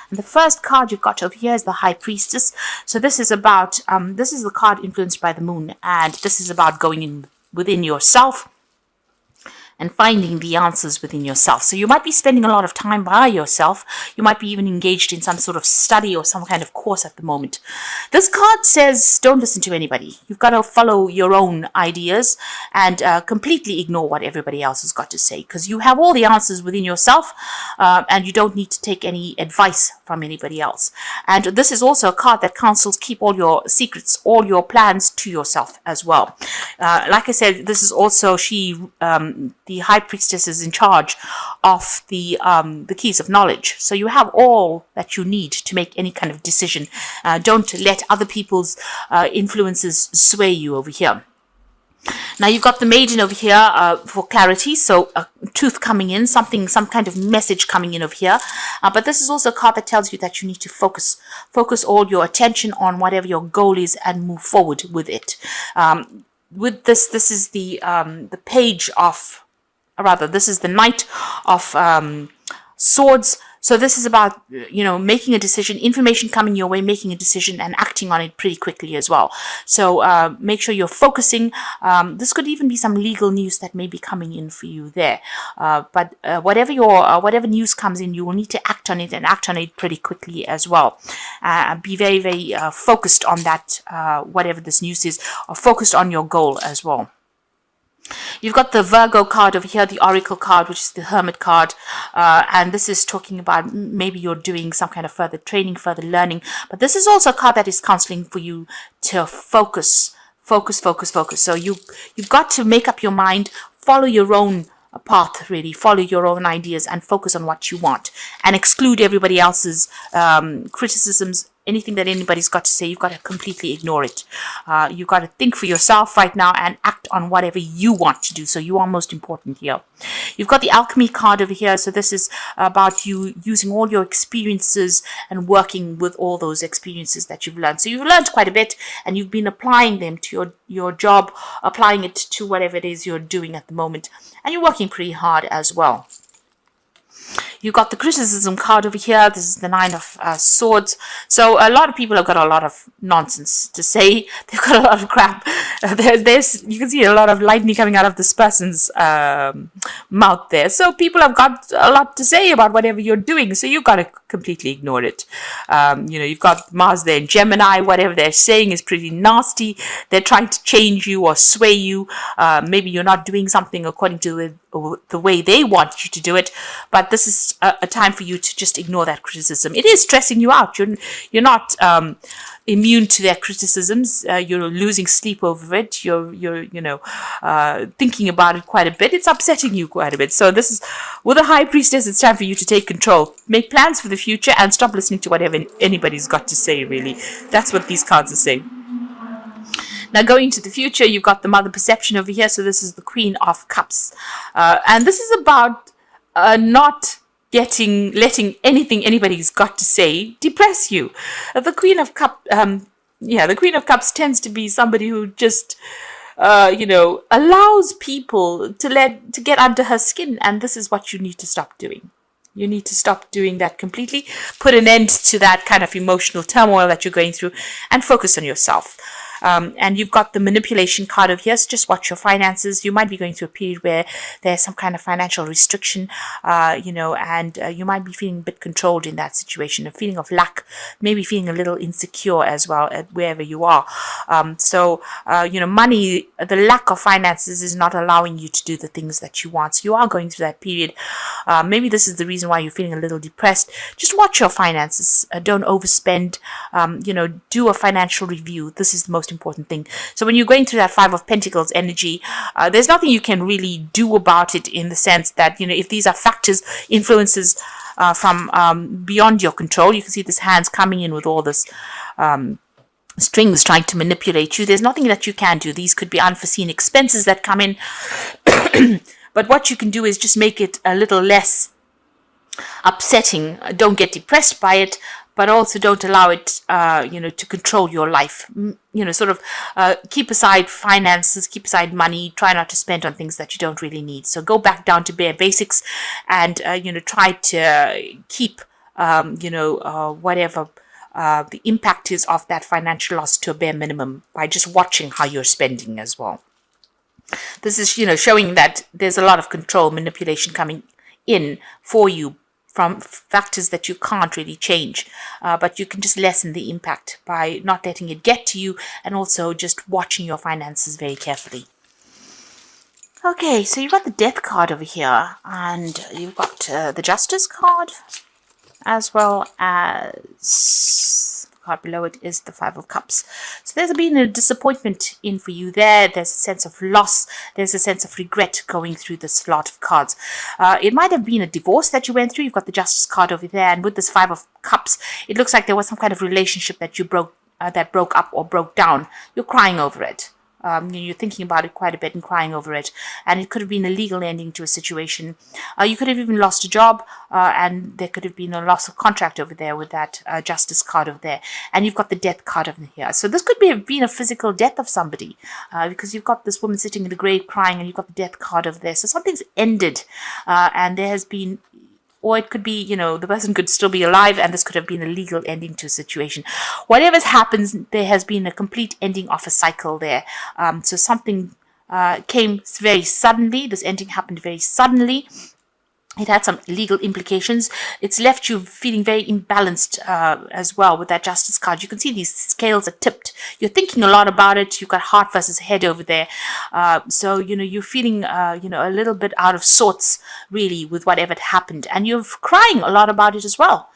And the first card you've got over here is the High Priestess. So this is about, this is the card influenced by the moon, and this is about going in within yourself and finding the answers within yourself. So you might be spending a lot of time by yourself. You might be even engaged in some sort of study or some kind of course at the moment. This card says don't listen to anybody. You've got to follow your own ideas and completely ignore what everybody else has got to say, because you have all the answers within yourself, and you don't need to take any advice from anybody else. And this is also a card that counsels keep all your secrets, all your plans to yourself as well. Like I said, this is also the High Priestess is in charge of the keys of knowledge. So you have all that you need to make any kind of decision. Don't let other people's influences sway you over here. Now you've got the Maiden over here for clarity, so truth coming in, some kind of message coming in over here. But this is also a card that tells you that you need to focus all your attention on whatever your goal is and move forward with it. With this is the page of, or rather, this is the Knight of Swords. So this is about, making a decision, information coming your way, making a decision and acting on it pretty quickly as well. So make sure you're focusing. This could even be some legal news that may be coming in for you there. But whatever news comes in, you will need to act on it and act on it pretty quickly as well. Be very, very focused on that, whatever this news is, or focused on your goal as well. You've got the Virgo card over here, the Oracle card, which is the Hermit card. And this is talking about maybe you're doing some kind of further training, further learning. But this is also a card that is counseling for you to focus. So you've got to make up your mind, follow your own path, really. Follow your own ideas and focus on what you want. And exclude everybody else's criticisms. Anything that anybody's got to say, you've got to completely ignore it. You've got to think for yourself right now and act on whatever you want to do. So you are most important here. You've got the Alchemy card over here. So this is about you using all your experiences and working with all those experiences that you've learned. So you've learned quite a bit and you've been applying them to your job, applying it to whatever it is you're doing at the moment. And you're working pretty hard as well. You've got the Criticism card over here. This is the Nine of Swords. So a lot of people have got a lot of nonsense to say. They've got a lot of crap. You can see a lot of lightning coming out of this person's mouth there. So people have got a lot to say about whatever you're doing. So you've got to completely ignore it. You've got Mars there in Gemini. Whatever they're saying is pretty nasty. They're trying to change you or sway you. Maybe you're not doing something according to the way they want you to do it. But this is a time for you to just ignore that criticism. It is stressing you out. You're not immune to their criticisms. You're losing sleep over it. You're thinking about it quite a bit. It's upsetting you quite a bit. So this is, with the High Priestess, it's time for you to take control. Make plans for the future and stop listening to whatever anybody's got to say, really. That's what these cards are saying. Now, going to the future, you've got the Mother Perception over here. So this is the Queen of Cups. And this is about not letting anything anybody's got to say depress you. The Queen of Cups tends to be somebody who just allows people to get under her skin, and this is what you need to stop doing. You need to stop doing that completely. Put an end to that kind of emotional turmoil that you're going through and focus on yourself. And you've got the Manipulation card over here. So just watch your finances. You might be going through a period where there's some kind of financial restriction, and you might be feeling a bit controlled in that situation, a feeling of lack, maybe feeling a little insecure as well at wherever you are. Money, the lack of finances is not allowing you to do the things that you want. So you are going through that period. Maybe this is the reason why you're feeling a little depressed. Just watch your finances. Don't overspend. Do a financial review. This is the most important thing. So when you're going through that Five of Pentacles energy, there's nothing you can really do about it, in the sense that, if these are factors, influences from beyond your control. You can see this hand's coming in with all this strings trying to manipulate you. There's nothing that you can do. These could be unforeseen expenses that come in. But what you can do is just make it a little less upsetting. Don't get depressed by it, but also don't allow it, to control your life. Keep aside finances, keep aside money, try not to spend on things that you don't really need. So go back down to bare basics and, try to keep whatever the impact is of that financial loss to a bare minimum by just watching how you're spending as well. This is, showing that there's a lot of control, manipulation coming in for you from factors that you can't really change, but you can just lessen the impact by not letting it get to you and also just watching your finances very carefully. Okay, so you've got the Death card over here, and you've got the Justice card, as well as the card below it is the Five of Cups. So there's been a disappointment in for you there. There's a sense of loss. There's a sense of regret going through this lot of cards. It might have been a divorce that you went through. You've got the Justice card over there, and with this Five of Cups, it looks like there was some kind of relationship that you broke up or broke down. You're crying over it. You're thinking about it quite a bit and crying over it, and it could have been a legal ending to a situation. You could have even lost a job, and there could have been a loss of contract over there with that Justice card over there, and you've got the Death card over here. So this could have been a physical death of somebody, because you've got this woman sitting in the grave crying, and you've got the Death card over there. So something's ended, and there has been, or it could be, the person could still be alive, and this could have been a legal ending to a situation. Whatever's happens, there has been a complete ending of a cycle there. So something came very suddenly. This ending happened very suddenly. It had some legal implications. It's left you feeling very imbalanced as well with that Justice card. You can see these scales are tipped. You're thinking a lot about it. You've got heart versus head over there. So, you're feeling, a little bit out of sorts, really, with whatever had happened. And you're crying a lot about it as well.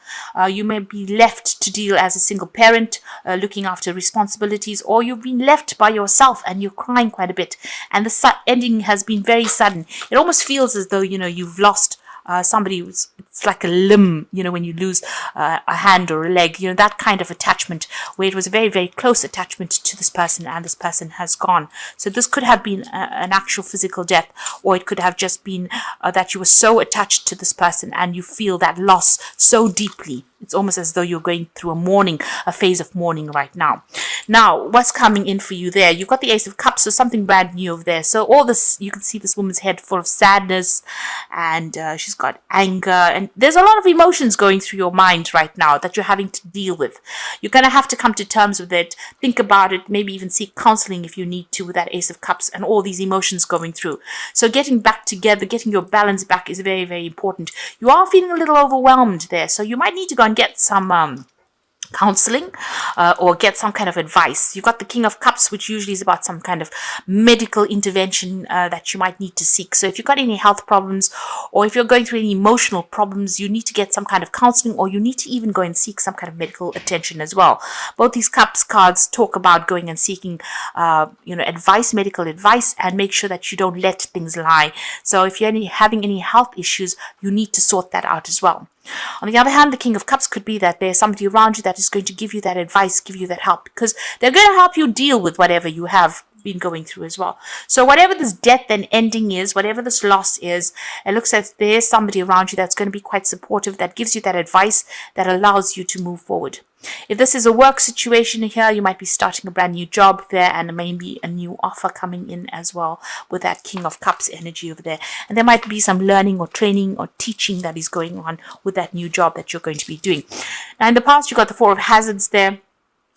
You may be left to deal as a single parent, looking after responsibilities, or you've been left by yourself and you're crying quite a bit. And the ending has been very sudden. It almost feels as though, you've lost somebody. It's like a limb, when you lose a hand or a leg, that kind of attachment where it was a very, very close attachment to this person and this person has gone. So this could have been an actual physical death, or it could have just been that you were so attached to this person and you feel that loss so deeply. It's almost as though you're going through a phase of mourning right now. Now, what's coming in for you there? You've got the Ace of Cups, so something brand new over there. So all this, you can see this woman's head full of sadness, and she's got anger, and there's a lot of emotions going through your mind right now that you're having to deal with. You're going to have to come to terms with it, think about it, maybe even seek counseling if you need to with that Ace of Cups and all these emotions going through. So getting back together, getting your balance back is very, very important. You are feeling a little overwhelmed there, so you might need to go and get some counseling or get some kind of advice. You've got the King of Cups, which usually is about some kind of medical intervention that you might need to seek. So if you've got any health problems, or if you're going through any emotional problems, you need to get some kind of counseling, or you need to even go and seek some kind of medical attention as well. Both these Cups cards talk about going and seeking advice, medical advice, and make sure that you don't let things lie. So if you're having any health issues, you need to sort that out as well. On the other hand, the King of Cups could be that there's somebody around you that is going to give you that advice, give you that help, because they're going to help you deal with whatever you have been going through as well. So whatever this death and ending is, whatever this loss is, it looks like there's somebody around you that's going to be quite supportive, that gives you that advice that allows you to move forward. If this is a work situation here, you might be starting a brand new job there, and maybe a new offer coming in as well with that King of Cups energy over there. And there might be some learning or training or teaching that is going on with that new job that you're going to be doing. Now, in the past, you got the Four of Hazards there,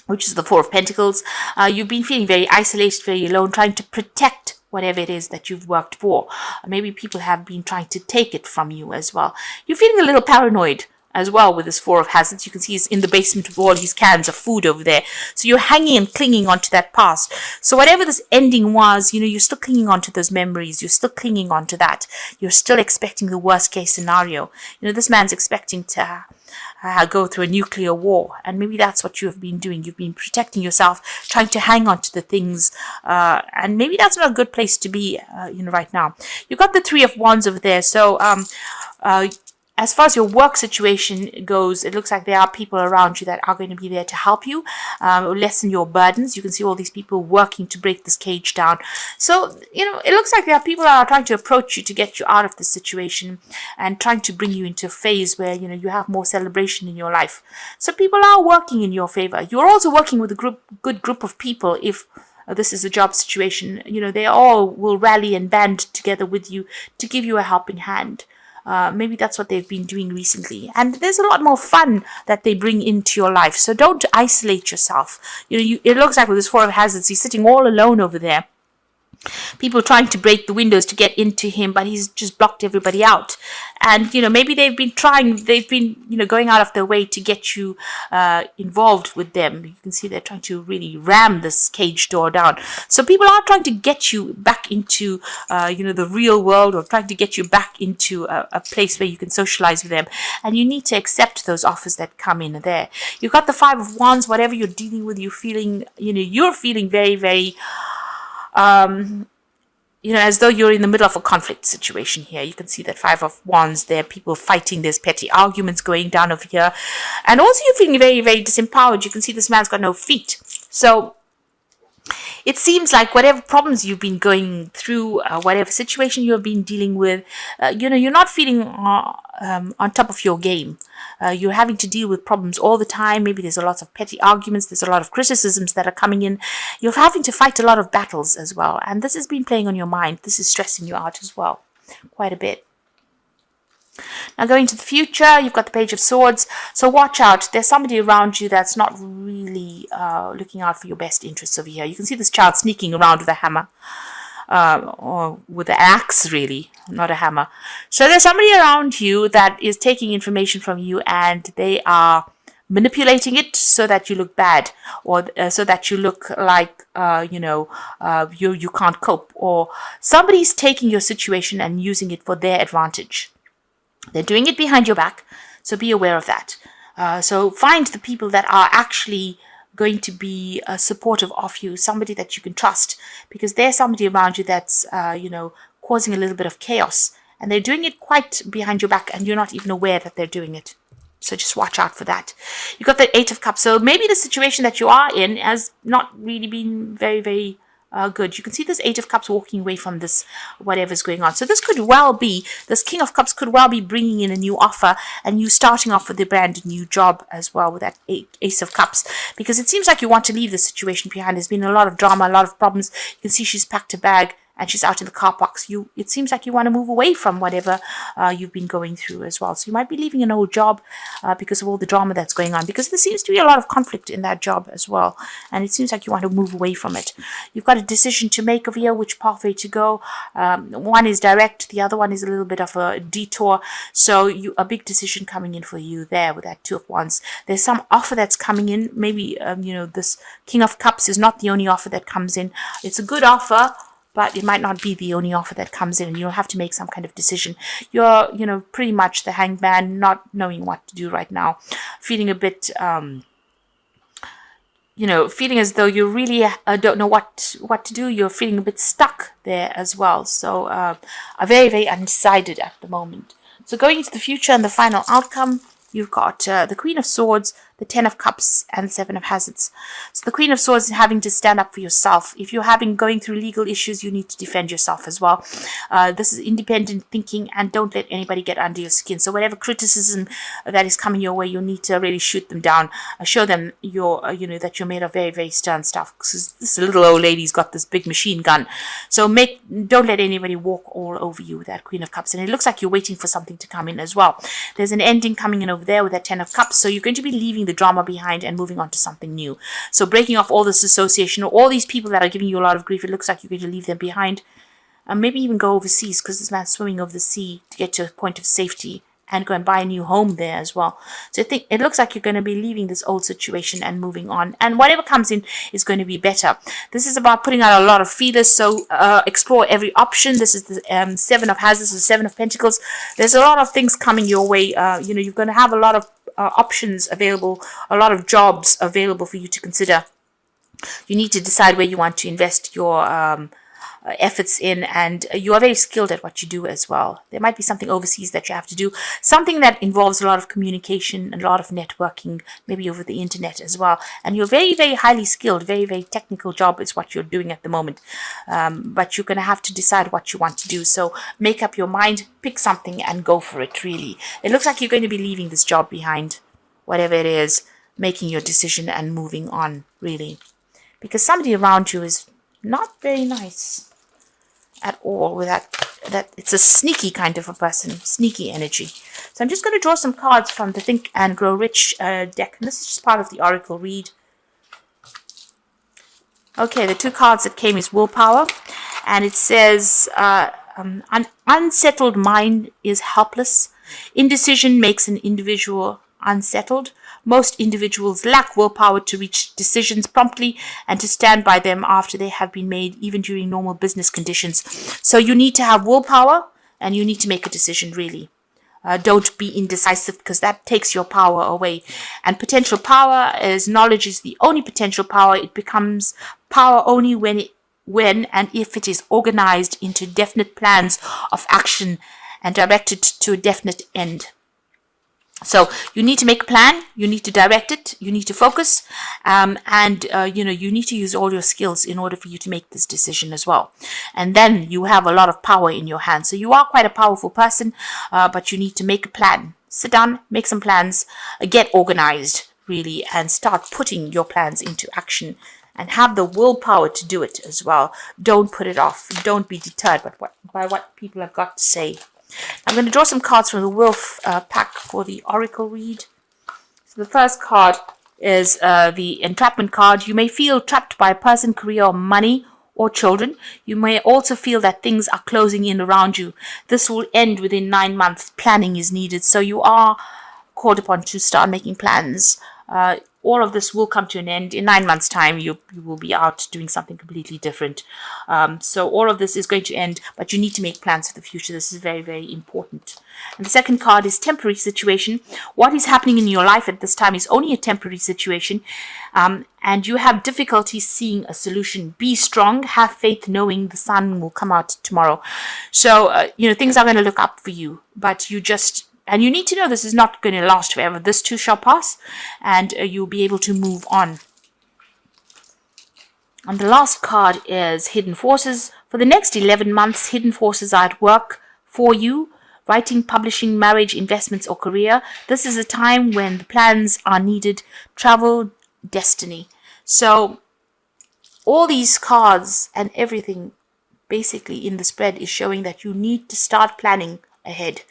which is the Four of Pentacles. You've been feeling very isolated, very alone, trying to protect whatever it is that you've worked for. Maybe people have been trying to take it from you as well. You're feeling a little paranoid as well with this Four of Hazards. You can see he's in the basement with all his cans of food over there. So you're hanging and clinging onto that past. So whatever this ending was, you're still clinging onto those memories. You're still clinging onto that. You're still expecting the worst case scenario. This man's expecting to go through a nuclear war, and maybe that's what you have been doing. You've been protecting yourself, trying to hang on to the things, and maybe that's not a good place to be right now. You've got the Three of Wands over there. So as far as your work situation goes, it looks like there are people around you that are going to be there to help you, lessen your burdens. You can see all these people working to break this cage down. So, it looks like there are people that are trying to approach you to get you out of this situation and trying to bring you into a phase where, you have more celebration in your life. So people are working in your favor. You're also working with a good group of people. If this is a job situation, they all will rally and band together with you to give you a helping hand. Maybe that's what they've been doing recently. And there's a lot more fun that they bring into your life. So don't isolate yourself. It looks like with this Four of Hazards, he's sitting all alone over there. People trying to break the windows to get into him, but he's just blocked everybody out. And maybe they've been going out of their way to get you involved with them. You can see they're trying to really ram this cage door down. So people are trying to get you back into the real world, or trying to get you back into a place where you can socialize with them. And you need to accept those offers that come in there. You've got the Five of Wands. Whatever you're dealing with, you're feeling very, very as though you're in the middle of a conflict situation here. You can see that Five of Wands there, people fighting, there's petty arguments going down over here. And also you're feeling very, very disempowered. You can see this man's got no feet. So it seems like whatever problems you've been going through, whatever situation you've been dealing with, you're not feeling on top of your game. You're having to deal with problems all the time. Maybe there's a lot of petty arguments. There's a lot of criticisms that are coming in. You're having to fight a lot of battles as well. And this has been playing on your mind. This is stressing you out as well, quite a bit. Now going to the future, you've got the Page of Swords. So watch out. There's somebody around you that's not really looking out for your best interests over here. You can see this child sneaking around with a hammer. Or with an axe, really, not a hammer. So there's somebody around you that is taking information from you, and they are manipulating it so that you look bad, or so that you look like you can't cope, or somebody's taking your situation and using it for their advantage. They're doing it behind your back, so be aware of that. So find the people that are actually going to be supportive of you, somebody that you can trust, because there's somebody around you that's causing a little bit of chaos, and they're doing it quite behind your back, and you're not even aware that they're doing it. So just watch out for that. You've got the Eight of Cups. So maybe the situation that you are in has not really been very, very good. You can see this Eight of Cups walking away from this, whatever's going on. So this could well be, this King of Cups could well be bringing in a new offer, and you starting off with a brand new job as well with that Ace of Cups, because it seems like you want to leave the situation behind. There's been a lot of drama, a lot of problems. You can see she's packed a bag and she's out in the car parks. It seems like you want to move away from whatever you've been going through as well. So you might be leaving an old job because of all the drama that's going on, because there seems to be a lot of conflict in that job as well. And it seems like you want to move away from it. You've got a decision to make over here, which pathway to go. One is direct, the other one is a little bit of a detour. So a big decision coming in for you there with that Two of Wands. There's some offer that's coming in. Maybe, this King of Cups is not the only offer that comes in. It's a good offer, but it might not be the only offer that comes in, and you'll have to make some kind of decision. You're, pretty much the Hanged Man, not knowing what to do right now, feeling a bit, feeling as though you really don't know what to do. You're feeling a bit stuck there as well. So, are very, very undecided at the moment. So going into the future and the final outcome, you've got the Queen of Swords, the Ten of Cups, and the Seven of Hazards. So the Queen of Swords is having to stand up for yourself. If you're going through legal issues, you need to defend yourself as well. This is independent thinking, and don't let anybody get under your skin. So whatever criticism that is coming your way, you need to really shoot them down. Show them that you're made of very, very stern stuff. Because this little old lady's got this big machine gun. So don't let anybody walk all over you with that Queen of Cups. And it looks like you're waiting for something to come in as well. There's an ending coming in over there with that Ten of Cups. So you're going to be leaving the drama behind and moving on to something new. So breaking off all this association, or all these people that are giving you a lot of grief, it looks like you're going to leave them behind. And maybe even go overseas, because this man's swimming over the sea to get to a point of safety and go and buy a new home there as well. So I think it looks like you're going to be leaving this old situation and moving on. And whatever comes in is going to be better. This is about putting out a lot of feelers. So explore every option. This is the Seven of Hazards, the Seven of Pentacles. There's a lot of things coming your way. You're going to have a lot of options available, a lot of jobs available for you to consider. You need to decide where you want to invest your efforts in, and you are very skilled at what you do as well. There might be something overseas that you have to do, something that involves a lot of communication and a lot of networking, maybe over the internet as well. And you're very, very highly skilled, very, very technical job is what you're doing at the moment. But you're going to have to decide what you want to do. So make up your mind, pick something and go for it, really. It looks like you're going to be leaving this job behind, whatever it is, making your decision and moving on, really. Because somebody around you is not very nice. at all with that it's a sneaky kind of a person, sneaky energy. So I'm just going to draw some cards from the Think and Grow Rich deck, and this is just part of the oracle read. Okay, the two cards that came is willpower, and it says an unsettled mind is helpless. Indecision makes an individual unsettled. Most individuals lack willpower to reach decisions promptly and to stand by them after they have been made, even during normal business conditions. So you need to have willpower, and you need to make a decision, really. Don't be indecisive, because that takes your power away. And potential power is knowledge is the only potential power. It becomes power only when and if it is organized into definite plans of action and directed to a definite end. So you need to make a plan, you need to direct it, you need to focus, and you need to use all your skills in order for you to make this decision as well. And then you have a lot of power in your hands. So you are quite a powerful person, but you need to make a plan. Sit down, make some plans, get organized, really, and start putting your plans into action. And have the willpower to do it as well. Don't put it off. Don't be deterred by what people have got to say. I'm going to draw some cards from the Wolf pack for the Oracle read. So the first card is the Entrapment card. You may feel trapped by a person, career, or money, or children. You may also feel that things are closing in around you. This will end within 9 months. Planning is needed. So you are called upon to start making plans. All of this will come to an end. In 9 months' time, you will be out doing something completely different. So all of this is going to end, but you need to make plans for the future. This is very, very important. And the second card is temporary situation. What is happening in your life at this time is only a temporary situation, and you have difficulty seeing a solution. Be strong. Have faith, knowing the sun will come out tomorrow. So, things are going to look up for you, but and you need to know this is not going to last forever. This too shall pass, and you'll be able to move on. And the last card is Hidden Forces. For the next 11 months, hidden forces are at work for you. Writing, publishing, marriage, investments, or career. This is a time when the plans are needed. Travel, destiny. So all these cards and everything basically in the spread is showing that you need to start planning ahead.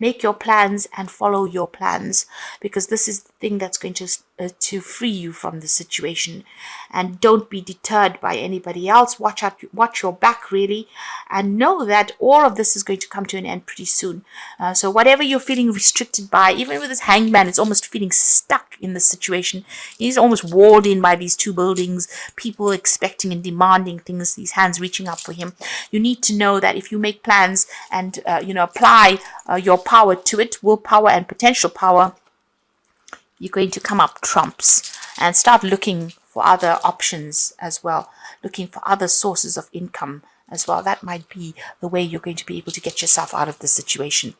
Make your plans and follow your plans, because this is the thing that's going to free you from the situation. And don't be deterred by anybody else. Watch your back, really, and know that all of this is going to come to an end pretty soon. So whatever you're feeling restricted by, even with this hangman, it's almost feeling stuck in the situation. He's almost walled in by these two buildings, people expecting and demanding things, these hands reaching up for him. You need to know that if you make plans and apply your power to it, willpower and potential power, you're going to come up trumps, and start looking for other options as well, looking for other sources of income as well. That might be the way you're going to be able to get yourself out of this situation.